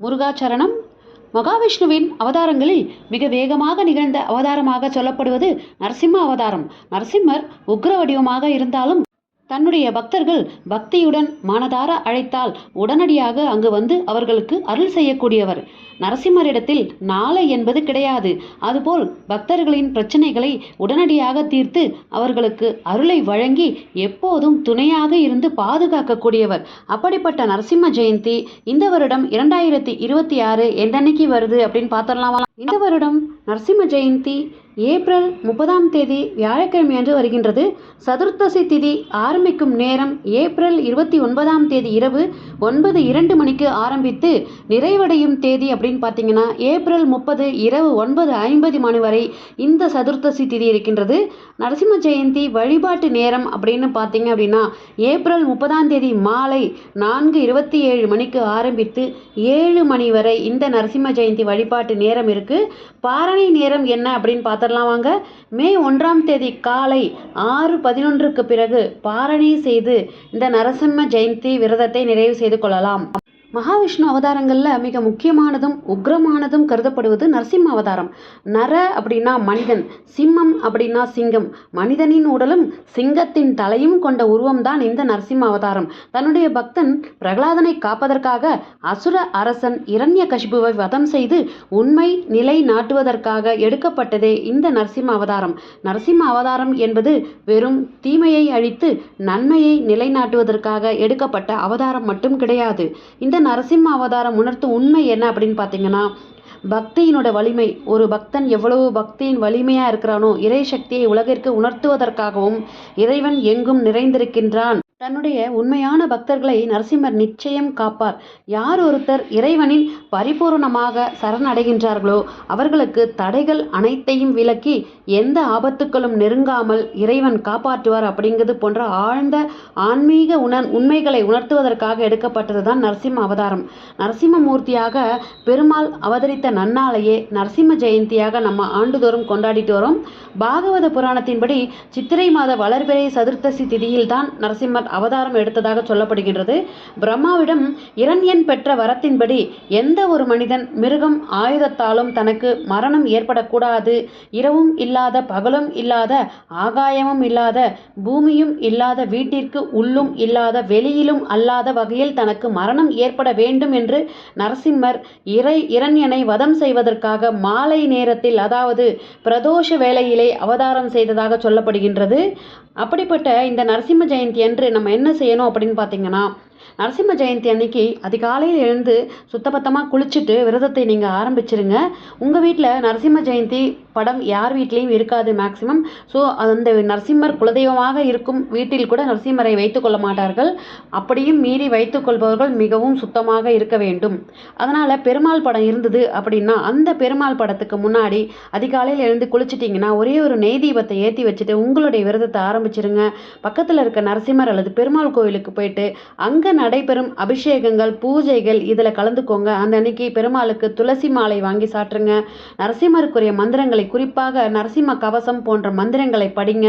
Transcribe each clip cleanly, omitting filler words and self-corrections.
முருகாச்சரணம். மகாவிஷ்ணுவின் அவதாரங்களில் மிக வேகமாக நிகழ்ந்த அவதாரமாக சொல்லப்படுவது நரசிம்ம அவதாரம். நரசிம்மர் உக்ர வடிவமாக இருந்தாலும் தன்னுடைய பக்தர்கள் பக்தியுடன் மனதார அழைத்தால் உடனடியாக அங்கு வந்து அவர்களுக்கு அருள் செய்யக்கூடியவர். நரசிம்மரிடத்தில் நாளை என்பது கிடையாது. அதுபோல் பக்தர்களின் பிரச்சனைகளை உடனடியாக தீர்த்து அவர்களுக்கு அருளை வழங்கி எப்போதும் துணையாக இருந்து பாதுகாக்கக்கூடியவர். அப்படிப்பட்ட நரசிம்ம ஜெயந்தி இந்த வருடம் 2026 எந்தன்னைக்கு வருது அப்படின்னு பார்த்தரலாம். இந்த வருடம் நரசிம்ம ஜெயந்தி ஏப்ரல் 30 வியாழக்கிழமை அன்று வருகின்றது. சதுர்த்தசி திதி ஆரம்பிக்கும் நேரம் ஏப்ரல் 29 இரவு 9:02 மணிக்கு ஆரம்பித்து நிறைவடையும் தேதி அப்படின்னு பார்த்தீங்கன்னா ஏப்ரல் 30 இரவு 9:50 மணி வரை இந்த சதுர்த்தசி திதி இருக்கின்றது. நரசிம்ம ஜெயந்தி வழிபாட்டு நேரம் அப்படின்னு பார்த்தீங்க அப்படின்னா ஏப்ரல் 30 மாலை 4:27 மணிக்கு ஆரம்பித்து 7 மணி வரை இந்த நரசிம்ம ஜெயந்தி வழிபாட்டு நேரம் இருக்கு. பாரணை நேரம் என்ன அப்படின்னு பார்த்துடலாம் வாங்க. மே 1 காலை 6:11 பிறகு பாரணை செய்து இந்த நரசிம்ம ஜெயந்தி விரதத்தை நிறைவு செய்து கொள்ளலாம். மகாவிஷ்ணு அவதாரங்களில் மிக முக்கியமானதும் உக்ரமானதும் கருதப்படுவது நரசிம்ம அவதாரம். நர அப்படின்னா மனிதன், சிம்மம் அப்படின்னா சிங்கம். மனிதனின் உடலும் சிங்கத்தின் தலையும் கொண்ட உருவம்தான் இந்த நரசிம்ம அவதாரம். தன்னுடைய பக்தன் பிரகலாதனை காப்பதற்காக அசுர அரசன் இரண்யகசிபுவை வதம் செய்து உண்மை நிலை நாட்டுவதற்காக எடுக்கப்பட்டதே இந்த நரசிம்ம அவதாரம். நரசிம்ம அவதாரம் என்பது வெறும் தீமையை அழித்து நன்மையை நிலைநாட்டுவதற்காக எடுக்கப்பட்ட அவதாரம் மட்டும் கிடையாது. இந்த நரசிம்ம அவதாரம் உணர்த்தும் உண்மை என்ன அப்படின்னு பார்த்தீங்கன்னா, பக்தியினோட வலிமை. ஒரு பக்தன் எவ்வளவு பக்தியின் வலிமையா இருக்கிறானோ இறை சக்தியை உலகிற்கு உணர்த்துவதற்காகவும் இறைவன் எங்கும் நிறைந்திருக்கின்றான். தன்னுடைய உண்மையான பக்தர்களை நரசிம்மர் நிச்சயம் காப்பார். யார் ஒருத்தர் இறைவனின் பரிபூர்ணமாக சரணடைகின்றார்களோ அவர்களுக்கு தடைகள் அனைத்தையும் விலக்கி எந்த ஆபத்துக்களும் நெருங்காமல் இறைவன் காப்பாற்றுவார் அப்படிங்கிறது போன்ற ஆழ்ந்த ஆன்மீக உண்மைகளை உணர்த்துவதற்காக எடுக்கப்பட்டது தான் நரசிம்ம அவதாரம். நரசிம்ம மூர்த்தியாக பெருமாள் அவதரித்த நன்னாளையே நரசிம்ம ஜெயந்தியாக நம்ம ஆண்டுதோறும் கொண்டாடிட்டு வரோம். பாகவத புராணத்தின்படி சித்திரை மாத வளர்பிறை சதுர்த்தசி திதியில் தான் நரசிம்மர் அவதாரம் எடுத்ததாக சொல்லப்படுகின்றது. பிரம்மாவிடம் இரண்யன் பெற்ற வரத்தின்படி எந்த ஒரு மனிதன் மிருகம் ஆயுதத்தாலும் தனக்கு மரணம் ஏற்படக்கூடாது, இரவும் இல்லாத பகலும் இல்லாத ஆகாயமும் இல்லாத பூமியும் இல்லாத வீட்டிற்கு உள்ளும் இல்லாத வெளியிலும் அல்லாத வகையில் தனக்கு மரணம் ஏற்பட வேண்டும் என்று நரசிம்மர் இரண்யனை வதம் செய்வதற்காக மாலை நேரத்தில், அதாவது பிரதோஷ வேளையிலே அவதாரம் செய்ததாக சொல்லப்படுகின்றது. அப்படிப்பட்ட இந்த நரசிம்ம ஜெயந்தி அன்று நம்ம என்ன செய்யணும் அப்படின்னு பார்த்தீங்கன்னா, நரசிம்ம ஜெயந்தி அன்னைக்கு அதிகாலையில் எழுந்து சுத்தபத்தமாக குளிச்சுட்டு விரதத்தை நீங்கள் ஆரம்பிச்சிருங்க. உங்கள் வீட்டில் நரசிம்ம ஜெயந்தி படம் யார் வீட்லேயும் இருக்காது மேக்சிமம். ஸோ அந்த நரசிம்மர் குலதெய்வமாக இருக்கும் வீட்டில் கூட நரசிம்மரை வைத்து கொள்ள மாட்டார்கள். அப்படியும் மீறி வைத்து கொள்பவர்கள் மிகவும் சுத்தமாக இருக்க வேண்டும். அதனால் பெருமாள் படம் இருந்தது அப்படின்னா அந்த பெருமாள் படத்துக்கு முன்னாடி அதிகாலையில் எழுந்து குளிச்சிட்டிங்கன்னா ஒரே ஒரு நெய் தீபத்தை ஏற்றி வச்சுட்டு உங்களுடைய விரதத்தை ஆரம்பிச்சிருங்க. பக்கத்தில் இருக்க நரசிம்மர் அல்லது பெருமாள் கோவிலுக்கு போயிட்டு அங்கே நடைபெறும் அபிஷேகங்கள் பூஜைகள் இதில் கலந்துக்கோங்க. அந்த அன்னைக்கு பெருமாளுக்கு துளசி மாலை வாங்கி சாற்றுங்க. நரசிம்மருக்குரிய மந்திரங்களை, குறிப்பாக நரசிம்ம கவசம் போன்ற மந்திரங்களை படிங்க.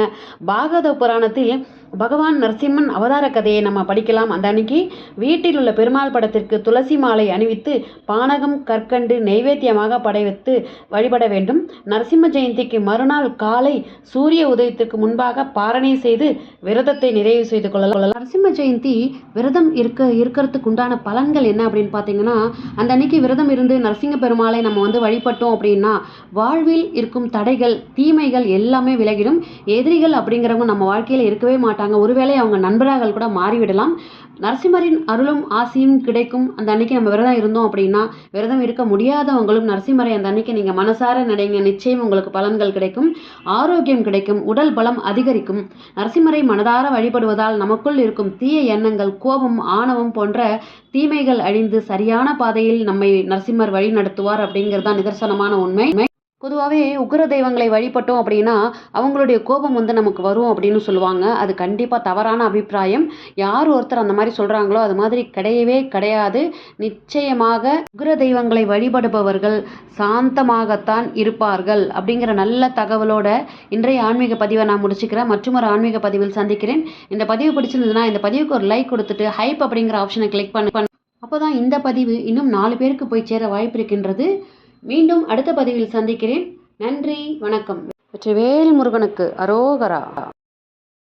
பாகவத புராணத்தில் பகவான் நரசிம்மன் அவதார கதையை நம்ம படிக்கலாம். அந்த அன்னைக்கு வீட்டில் உள்ள பெருமாள் படத்திற்கு துளசி மாலை அணிவித்து பானகம் கற்கண்டு நைவேத்தியமாக படைவித்து வழிபட வேண்டும். நரசிம்ம ஜெயந்திக்கு மறுநாள் காலை சூரிய உதயத்திற்கு முன்பாக பாரணை செய்து விரதத்தை நிறைவு செய்து கொள்ளலாம். நரசிம்ம ஜெயந்தி விரதம் இருக்கிறதுக்கு உண்டான பலன்கள் என்ன அப்படின்னு பார்த்தீங்கன்னா, அந்த அன்னைக்கு விரதம் இருந்து நரசிங்க பெருமாளை நம்ம வழிபட்டோம் அப்படின்னா வாழ்வில் இருக்கும் தடைகள் தீமைகள் எல்லாமே விலகிடும். எதிரிகள் அப்படிங்கிறவங்க நம்ம வாழ்க்கையில் இருக்கவே மாட்டாங்க. ஒருவேளை அவங்க நண்பர்கள் கூட மாறிவிடலாம். நரசிம்மரின் அருளும் ஆசியும் கிடைக்கும். அந்த அன்னைக்கு நம்ம விரதம் இருந்தோம் அப்படின்னா, விரதம் இருக்க முடியாதவங்களும் நரசிம்மரை அந்த அன்னைக்கு நீங்கள் மனசார நடைங்க, நிச்சயம் உங்களுக்கு பலன்கள் கிடைக்கும், ஆரோக்கியம் கிடைக்கும், உடல் பலம் அதிகரிக்கும். நரசிம்மரை மனதார வழிபடுவதால் நமக்குள் இருக்கும் தீய எண்ணங்கள், கோபம், ஆணவம் போன்ற தீமைகள் அழிந்து சரியான பாதையில் நம்மை நரசிம்மர் வழி நடத்துவார் அப்படிங்கிறது தான் நிதர்சனமான உண்மை. பொதுவாகவே உக்ர தெய்வங்களை வழிபட்டோம் அப்படின்னா அவங்களுடைய கோபம் நமக்கு வரும் அப்படின்னு சொல்லுவாங்க. அது கண்டிப்பாக தவறான அபிப்பிராயம். யார் ஒருத்தர் அந்த மாதிரி சொல்கிறாங்களோ அது மாதிரி கிடையவே கிடையாது. நிச்சயமாக உக்ர தெய்வங்களை வழிபடுபவர்கள் சாந்தமாகத்தான் இருப்பார்கள் அப்படிங்கிற நல்ல தகவலோட இன்றைய ஆன்மீக பதிவை நான் முடிச்சுக்கிறேன். மற்றும் ஒரு ஆன்மீக பதிவில் சந்திக்கிறேன். இந்த பதிவு பிடிச்சிருந்ததுன்னா இந்த பதிவுக்கு ஒரு லைக் கொடுத்துட்டு ஹைப் அப்படிங்கிற ஆப்ஷனை கிளிக் பண்ணி அப்போ தான் இந்த பதிவு இன்னும் 4 பேருக்கு போய் சேர வாய்ப்பு இருக்கின்றது. மீண்டும் அடுத்த பதிவில் சந்திக்கிறேன். நன்றி, வணக்கம். வெற்றிவேல் முருகனுக்கு அரோகரா.